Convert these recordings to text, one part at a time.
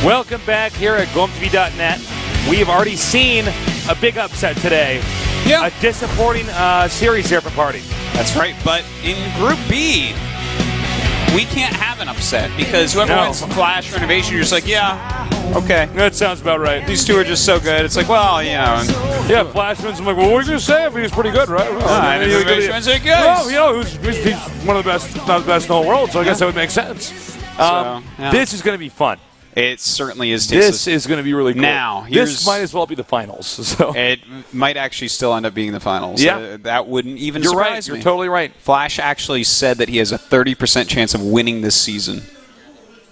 Welcome back here at GOMtv.net. We have already seen a big upset today. Yeah. A disappointing series here for Party. That's right. But in Group B, we can't have an upset because whoever wins Flash or Innovation, you're just like, yeah, okay. That sounds about right. These two are just so good. It's like, well, you know. Yeah, Flash wins. I'm like, well, what are you going to say? I mean, he's pretty good, right? And Innovation wins it good. Well, you know, he's one of the best, not the best in the whole world, so I guess that would make sense. This is going to be fun. It certainly is tasteless. This is going to be really cool. Now, this might as well be the finals. So. It might actually still end up being the finals. Yeah. That wouldn't even You're surprise right. me. You're totally right. Flash actually said that he has a 30% chance of winning this season.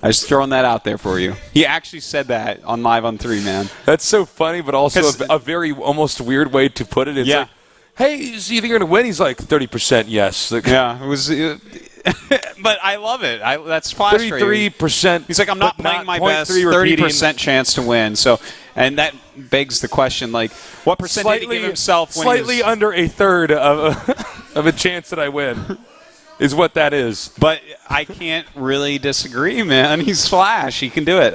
I was throwing that out there for you. He actually said that on Live on 3, man. That's so funny, but also a very almost weird way to put it. It's like, hey, so you think you're going to win? He's like, 30% yes. Like, yeah, it was... but I love it. That's Flash 33%. He's like, I'm not playing my best. 30% chance to win. So, and that begs the question, like, what percent did he give himself? When slightly under a third of a chance that I win is what that is. But I can't really disagree, man. He's Flash. He can do it.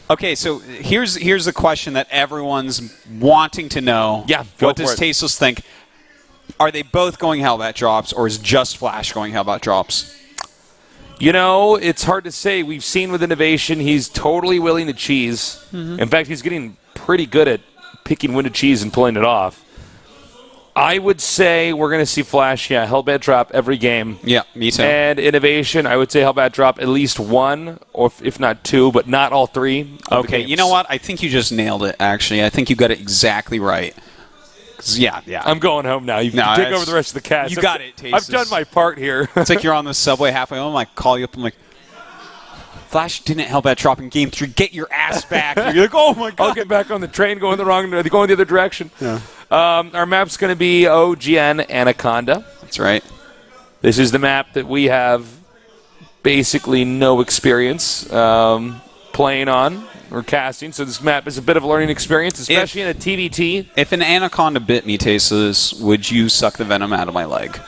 Okay, so here's the question that everyone's wanting to know. Yeah, what does Tasteless think? Are they both going Hellbat drops, or is just Flash going Hellbat drops? You know, it's hard to say. We've seen with Innovation, he's totally willing to cheese. Mm-hmm. In fact, he's getting pretty good at picking when to cheese and pulling it off. I would say we're going to see Flash, Hellbat drop every game. Yeah, me too. And Innovation, I would say Hellbat drop at least one, or if not two, but not all three. Okay, you know what? I think you just nailed it, actually. I think you got it exactly right. Yeah. I'm going home now. You can take over the rest of the cast. You got it, Tasteless. I've done my part here. It's like you're on the subway halfway home. I call you up. I'm like, Flash didn't Hellbat drop in Game 3. Get your ass back. You're like, oh, my God. I'll get back on the train going the other direction. Yeah. Our map's going to be OGN Anaconda. That's right. This is the map that we have basically no experience playing on. Or casting, so this map is a bit of a learning experience, especially in a TVT. If an anaconda bit me, Tasteless, would you suck the venom out of my leg?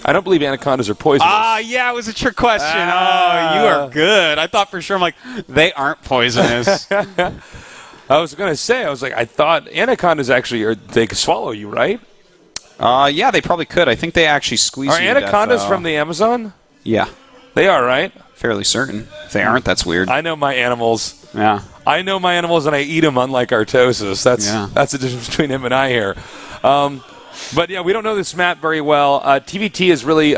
I don't believe anacondas are poisonous. Yeah, it was a trick question. Oh, you are good. I thought for sure, I'm like, they aren't poisonous. I was going to say, I thought anacondas actually, they could swallow you, right? Yeah, they probably could. I think they actually squeeze you Are anacondas from the Amazon? Yeah. They are, right? Fairly certain. If they aren't, that's weird. I know my animals. Yeah. I know my animals, and I eat them, unlike Artosis. That's the difference between him and I here. But, yeah, we don't know this map very well. TVT has really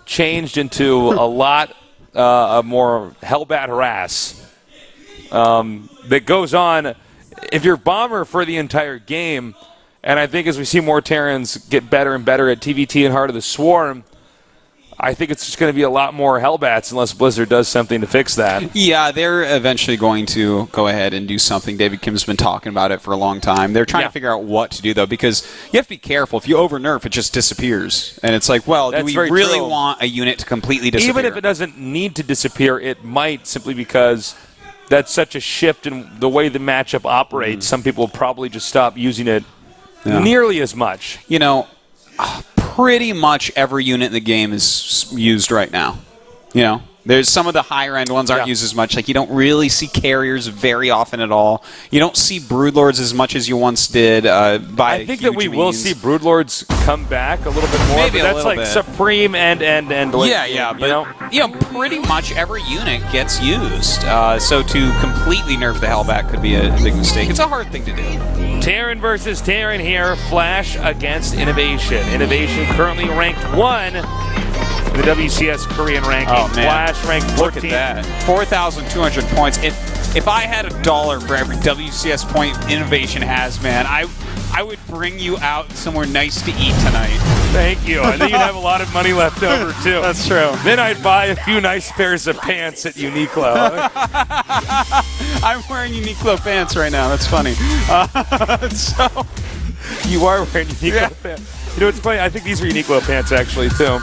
changed into a lot more Hellbat harass that goes on. If you're Bomber for the entire game, and I think as we see more Terrans get better and better at TVT and Heart of the Swarm, I think it's just going to be a lot more Hellbats unless Blizzard does something to fix that. Yeah, they're eventually going to go ahead and do something. David Kim's been talking about it for a long time. They're trying to figure out what to do, though, because you have to be careful. If you over-nerf, it just disappears. And it's like, well, do we really want a unit to completely disappear? Even if it doesn't need to disappear, it might, simply because that's such a shift in the way the matchup operates. Some people will probably just stop using it nearly as much. You know, pretty much every unit in the game is used right now. You know, there's some of the higher end ones aren't used as much. Like, you don't really see carriers very often at all. You don't see Broodlords as much as you once did. I think that we will see Broodlords come back a little bit more. Maybe but that's like Supreme and but you know, pretty much every unit gets used. So to completely nerf the Hellbat could be a big mistake. It's a hard thing to do. Terran versus Terran here. Flash against Innovation. Innovation currently ranked 1 in the WCS Korean ranking. Oh, man. Flash ranked 14th. Look at that. 4,200 points. If I had $1 for every WCS point Innovation has, man, I would bring you out somewhere nice to eat tonight. Thank you. I think you'd have a lot of money left over, too. That's true. Then I'd buy a few nice pairs of pants at Uniqlo. I'm wearing Uniqlo pants right now. That's funny. So you are wearing Uniqlo pants. You know what's funny? I think these are Uniqlo pants, actually, too.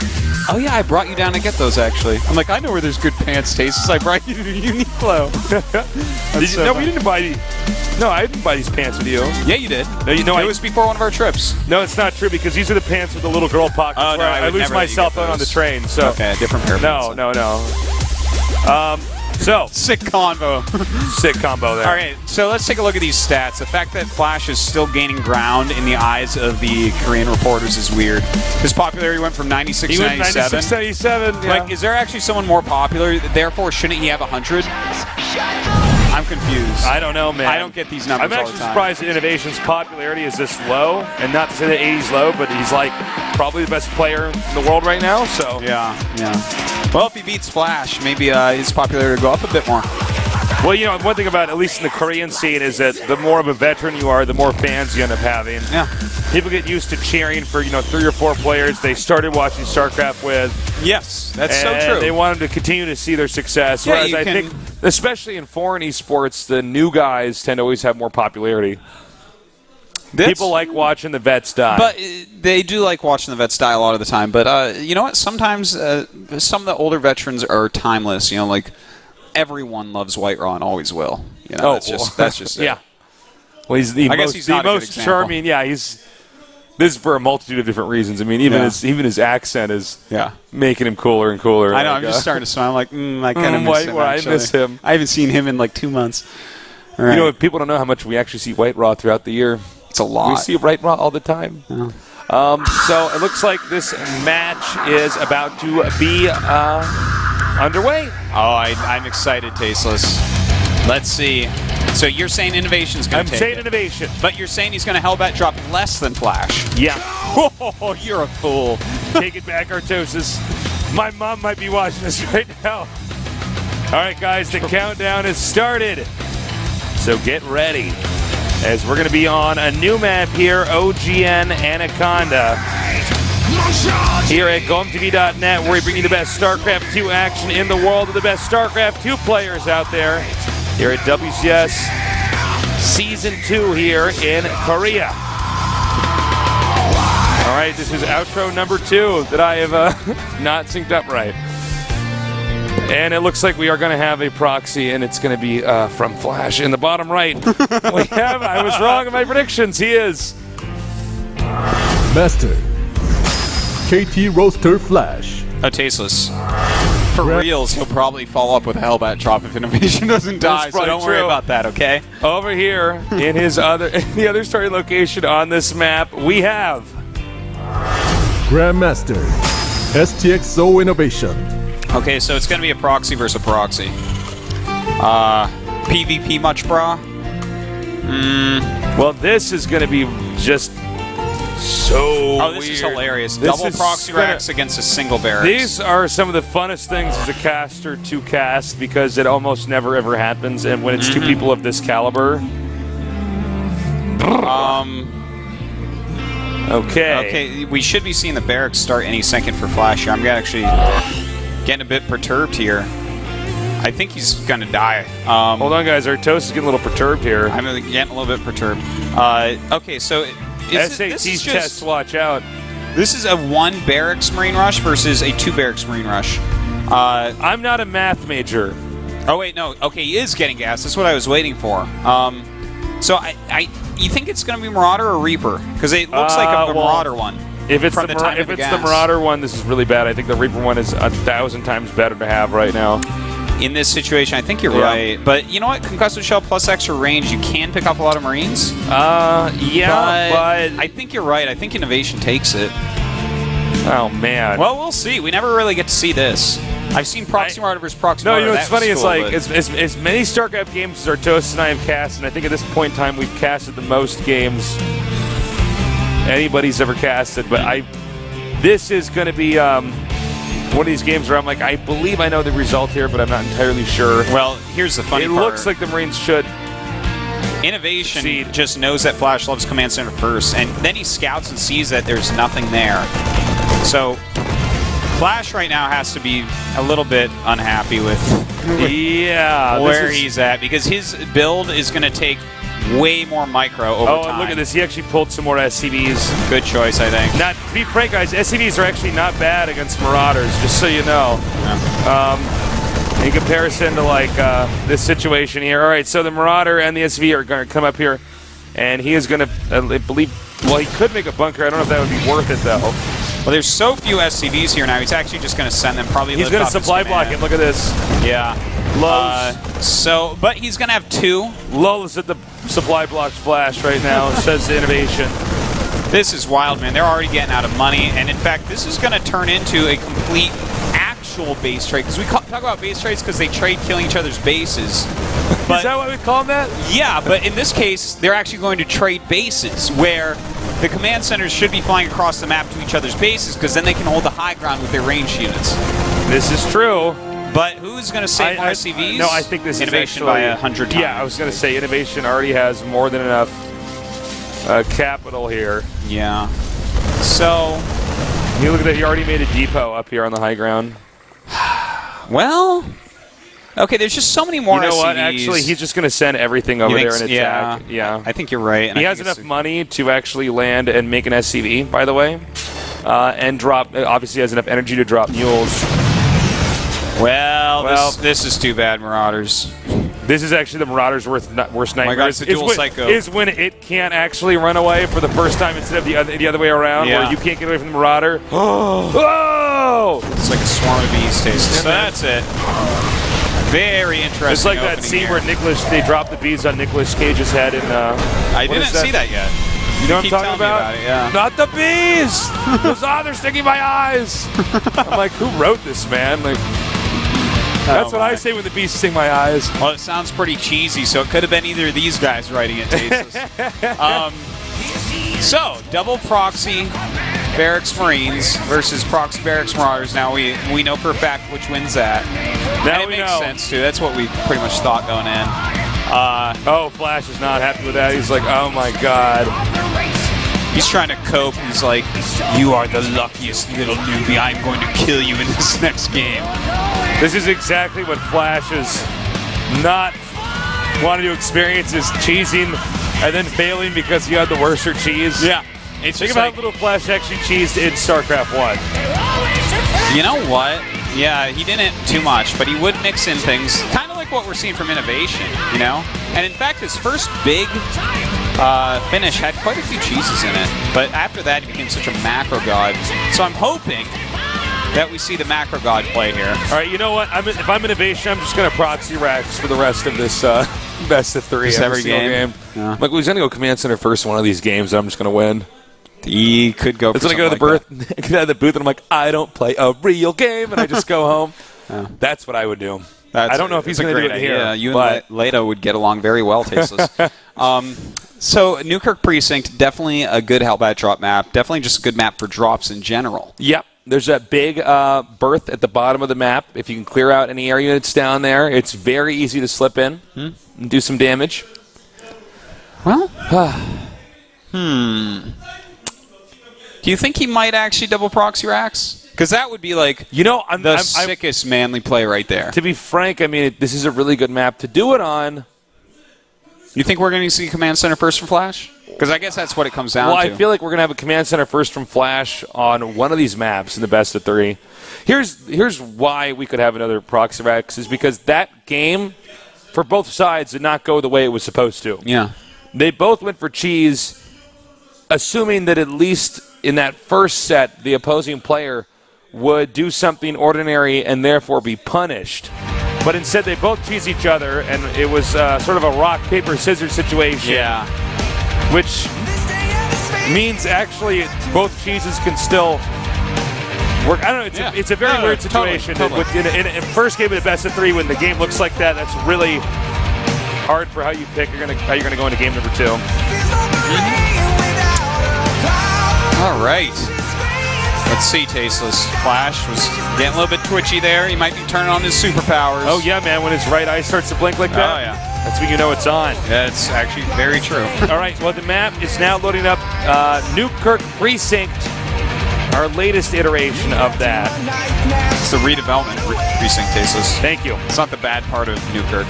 Oh, yeah, I brought you down to get those, actually. I'm like, I know where there's good pants tastes. I brought you to Uniqlo. No, we didn't buy these. No, I didn't buy these pants with you. Yeah, you did. No, you know, it was before one of our trips. No, it's not true, because these are the pants with the little girl pockets where I lose my cell phone on the train. So. Okay, a different pair of pants. No. So, sick combo. Sick combo there. All right, so let's take a look at these stats. The fact that Flash is still gaining ground in the eyes of the Korean reporters is weird. His popularity went from 96 to 97. 96 to 97, yeah. Like, is there actually someone more popular? Therefore, shouldn't he have 100? I'm confused. I don't know, man. I don't get these numbers I'm all the actually time. surprised that Innovation's popularity is this low, and not to say that 80's low, but he's like probably the best player in the world right now. So yeah. Well, if he beats Flash, maybe his popularity will go up a bit more. Well, you know, one thing about, at least in the Korean scene, is that the more of a veteran you are, the more fans you end up having. Yeah. People get used to cheering for, 3 or 4 players they started watching StarCraft with. Yes, that's so and true. They want them to continue to see their success. Yeah, Whereas I think, especially in foreign esports, the new guys tend to always have more popularity. People like watching the vets die. But they do like watching the vets die a lot of the time. But you know what? Sometimes some of the older veterans are timeless. Like everyone loves White Raw and always will. That's just it. Yeah. Well, he's the most charming. Yeah, this is for a multitude of different reasons. I mean, even his accent is making him cooler and cooler. I know. I'm just starting to smile. I'm like, I kind of miss him. I miss him. I haven't seen him in like 2 months. All right. You know, people don't know how much we actually see White Raw throughout the year. It's a lot. We see White Raw all the time. Yeah. So it looks like this match is about to be underway. Oh, I'm excited, Tasteless. Let's see. So you're saying Innovation's going to take it. I'm saying Innovation. But you're saying he's going to Hellbat drop less than Flash. Yeah. Oh, you're a fool. Take it back, Artosis. My mom might be watching this right now. All right, guys, the countdown has started. So get ready, as we're going to be on a new map here, OGN Anaconda. Here at GOMtv.net, where we bring you the best StarCraft 2 action in the world with the best StarCraft 2 players out there. Here at WCS Season 2 here in Korea. All right, this is outro number 2 that I have not synced up right. And it looks like we are going to have a proxy, and it's going to be from Flash. In the bottom right, we have, I was wrong in my predictions, he is Master KT Roaster Flash. Oh, Tasteless. For reals, he'll probably follow up with a Hellbat drop if Innovation doesn't die, so don't worry about that, okay? Over here, in the other starting location on this map, we have Grandmaster STXO Innovation. Okay, so it's going to be a proxy versus a proxy. PvP much, brah? Well, this is going to be just so Oh, this weird. is hilarious. This Double is proxy racks against a single barracks. These are some of the funnest things as a caster to cast, because it almost never ever happens, and when it's 2 people of this caliber. Okay, we should be seeing the barracks start any second for Flash here. I'm actually getting a bit perturbed here. I think he's going to die. Hold on, guys. Artosis is getting a little perturbed here. I'm getting a little bit perturbed. Okay, so SAT's tests, watch out. This is a 1 barracks Marine Rush versus a 2 barracks Marine Rush. I'm not a math major. Oh, wait, no. Okay, he is getting gas. That's what I was waiting for. So you think it's going to be Marauder or Reaper? Because it looks like a Marauder one. If it's the Marauder one, this is really bad. I think the Reaper one is 1,000 times better to have right now. In this situation, I think you're right. But you know what? Concussive Shell plus extra range, you can pick up a lot of Marines. But I think you're right. I think Innovation takes it. Oh, man. Well, we'll see. We never really get to see this. I've seen Proxy Marauder versus Proxy Marauder. No, you know what's funny? It's like as many StarCraft games as Artosis and I have cast, and I think at this point in time we've casted the most games anybody's ever casted. But this is going to be one of these games where I'm like, I believe I know the result here, but I'm not entirely sure. Well, here's the funny part. It looks like the Marines should. Innovation just knows that Flash loves Command Center first, and then he scouts and sees that there's nothing there. So Flash right now has to be a little bit unhappy with where he's at, because his build is going to take way more micro over time. Oh, and look at this. He actually pulled some more SCVs. Good choice, I think. Not to be frank, guys, SCVs are actually not bad against Marauders, just so you know. Yeah. In comparison to, like, this situation here. All right, so the Marauder and the SCV are going to come up here, and he is going to, I believe, well, he could make a bunker. I don't know if that would be worth it, though. Well, there's so few SCVs here now. He's actually just going to send them. Probably He's going to supply block him. Look at this. Yeah. But he's going to have 2. Lulz at the supply block flash right now, says the Innovation. This is wild, man. They're already getting out of money. And in fact, this is going to turn into a complete actual base trade. Because we talk about base trades because they trade killing each other's bases. But, is that what we call them that? Yeah, but in this case, they're actually going to trade bases where the command centers should be flying across the map to each other's bases because then they can hold the high ground with their ranged units. This is true. But who's going to save more SCVs? No, I think this Innovation is actually, by 100 times. Yeah, I was going to say Innovation already has more than enough capital here. Yeah. So, you look at that. He already made a depot up here on the high ground. Well, okay. There's just so many more. You know SCVs. what? Actually, he's just going to send everything over there and attack. Yeah. I think you're right. And he has enough money to actually land and make an SCV, by the way, and drop. Obviously, has enough energy to drop mules. Well, this is too bad, Marauders. This is actually the Marauders' worst nightmare. Oh my God, it's a dual psycho. Is when it can't actually run away for the first time instead of the other way around, where you can't get away from the Marauder. Whoa! It's like a swarm of bees, Tasteless. So that's it. Very interesting. It's like that scene where they dropped the bees on Nicolas Cage's head in. I didn't see that yet. You know what I'm talking about? Yeah. Not the bees! They're sticking my eyes! I'm like, who wrote this, man? Like, that's what I say when the bees sting my eyes. Well, it sounds pretty cheesy, so it could have been either of these guys writing it, Tasteless. So, double proxy Barracks Marines versus proxy Barracks Marauders. Now we know for a fact which wins that. Now and it makes sense, too. That's what we pretty much thought going in. Flash is not happy with that. He's like, oh my God. He's trying to cope. He's like, you are the luckiest little newbie. I'm going to kill you in this next game. This is exactly what Flash is not wanting to experience, is cheesing and then failing because you had the worser cheese. Yeah. It's Think about how little Flash actually cheesed in StarCraft 1. You know what? Yeah, he didn't too much, but he would mix in things, kind of like what we're seeing from Innovation, you know? And in fact, his first big finish had quite a few cheeses in it, but after that, he became such a macro god. So I'm hoping that we see the macro god play here. All right, you know what? If I'm Innovation, I'm just going to proxy Rex for the rest of this best of 3 every game. Yeah. Like, he's going to go command center first in one of these games, and I'm just going to win. He could go. It's when I go to the booth, and I'm like, I don't play a real game, and I just go home. Yeah. That's what I would do. I don't know if he's going to do it here. Yeah, you and Leto would get along very well, Tasteless. So Newkirk Precinct, definitely a good Hellbat drop map. Definitely just a good map for drops in general. Yep. There's that big berth at the bottom of the map. If you can clear out any air units down there, it's very easy to slip in and do some damage. Well, do you think he might actually double proxy racks? Because that would be like the sickest manly play right there. To be frank, I mean, this is a really good map to do it on. You think we're going to see Command Center first from Flash? Because I guess that's what it comes down to. Well, I feel like we're going to have a Command Center first from Flash on one of these maps in the best of 3. Here's why we could have another proxy racks, is because that game, for both sides, did not go the way it was supposed to. Yeah. They both went for cheese, assuming that at least in that first set, the opposing player would do something ordinary and therefore be punished. But instead, they both cheese each other, and it was sort of a rock, paper, scissors situation. Yeah. Which means actually both cheeses can still work. I don't know. It's a very weird situation. Totally. In a first game of the best of 3, when the game looks like that, that's really hard for how you pick how you're gonna go into game number 2. All right. Let's see, Tasteless. Flash was getting a little bit twitchy there. He might be turning on his superpowers. Oh, yeah, man. When his right eye starts to blink like that, oh, yeah. That's when you know it's on. That's actually very true. All right, well, the map is now loading up Newkirk Precinct, our latest iteration of that. It's the redevelopment precinct, Tasteless. Thank you. It's not the bad part of Newkirk.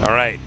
All right.